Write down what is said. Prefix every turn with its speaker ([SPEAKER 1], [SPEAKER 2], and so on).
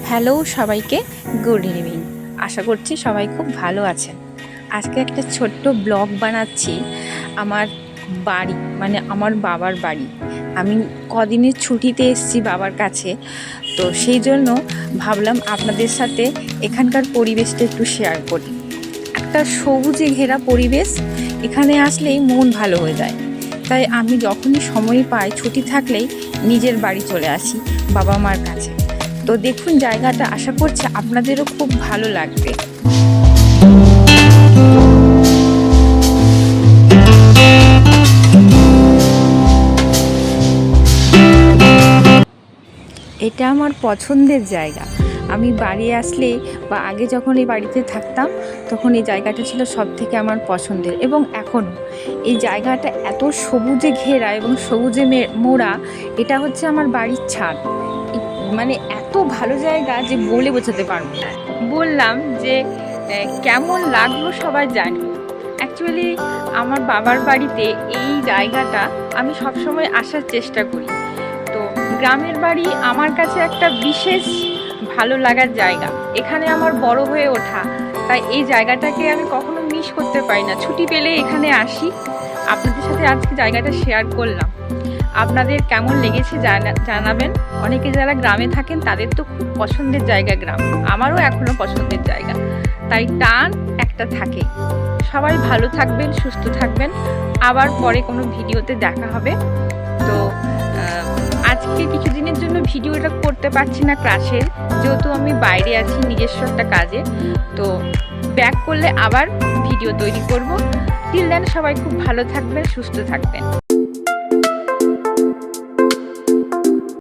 [SPEAKER 1] Hello সবাইকে, good evening. আশা করছি সবাই খুব ভালো আছেন। আজকে একটা ছোট্ট ব্লগ বানাচ্ছি আমার বাড়ি, মানে আমার বাবার বাড়ি। আমি কদিনের ছুটিতে এসেছি বাবার কাছে, তো সেই জন্য ভাবলাম আপনাদের সাথে এখানকার পরিবেশটা একটু শেয়ার করি। একটা সবুজে ঘেরা পরিবেশ, এখানে আসলেই মন ভালো হয়ে যায়। তাই আমি যখনই সময় পাই, ছুটি থাকলেই নিজের বাড়ি চলে আসি বাবা মার কাছে। তো দেখুন জায়গাটা, আশা করছি আপনাদেরও খুব ভালো লাগবে। এটা আমার পছন্দের জায়গা। আমি বাড়ি আসলে বা আগে যখন এই বাড়িতে থাকতাম তখন এই জায়গাটা ছিল সব থেকে আমার পছন্দের, এবং এখনও এই জায়গাটা এত সবুজে ঘেরা এবং সবুজে মোড়া। এটা হচ্ছে আমার বাড়ির ছাদ। মানে এত ভালো জায়গা যে বলে বোঝাতে পারবো না। বললাম যে কেমন লাগলো সবাই জানি। অ্যাকচুয়ালি আমার বাবার বাড়িতে এই জায়গাটা আমি সবসময় আসার চেষ্টা করি। তো গ্রামের বাড়ি আমার কাছে একটা বিশেষ ভালো লাগার জায়গা। এখানে আমার বড় হয়ে ওঠা, তাই এই জায়গাটাকে আমি কখনো মিস করতে পারি না। ছুটি পেলে এখানে আসি। আপনাদের সাথে আজকে জায়গাটা শেয়ার করলাম। আপনাদের কেমন লেগেছে জানাবেন। অনেকে যারা গ্রামে থাকেন তাদের তো খুব পছন্দের জায়গা গ্রাম, আমারও এখনো পছন্দের জায়গা। তাই টান একটা থাকে। সবাই ভালো থাকবেন, সুস্থ থাকবেন। আবার পরে কোনো ভিডিওতে দেখা হবে। তো আজকে কিছুদিনের জন্য ভিডিওটা করতে পারছি না ক্লাসের, যেহেতু আমি বাইরে আছি নিজস্ব একটা কাজে। তো ব্যাক করলে আবার ভিডিও তৈরি করব। টিল দেন সবাই খুব ভালো থাকবেন, সুস্থ থাকবেন।